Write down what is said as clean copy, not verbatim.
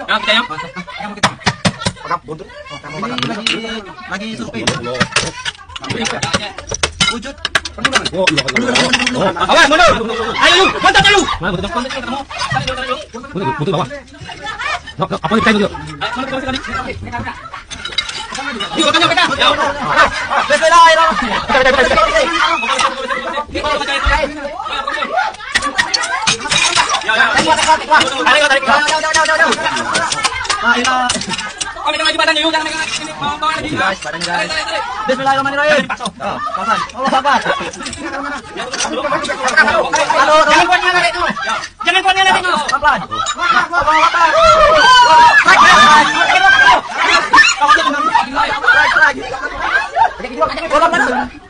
Yang kita yang. Yang kita. Pakap buntut. Lagi survei. Wujud. Awas, mundur. Ayo lu, kontak lu. Mana butuh kontak ketemu. Butuh bawah. Apa kita itu? Yuk, katanya kita. Kami lagi badannya yuk, jangan ini bawa lagi. Guys, badan guys. Bismillahirrahmanirrahim. Pasan. Allah Akbar. Halo, jangan kuatnya lagi itu. Jangan kuatnya lagi itu. Pelan. Allah Akbar.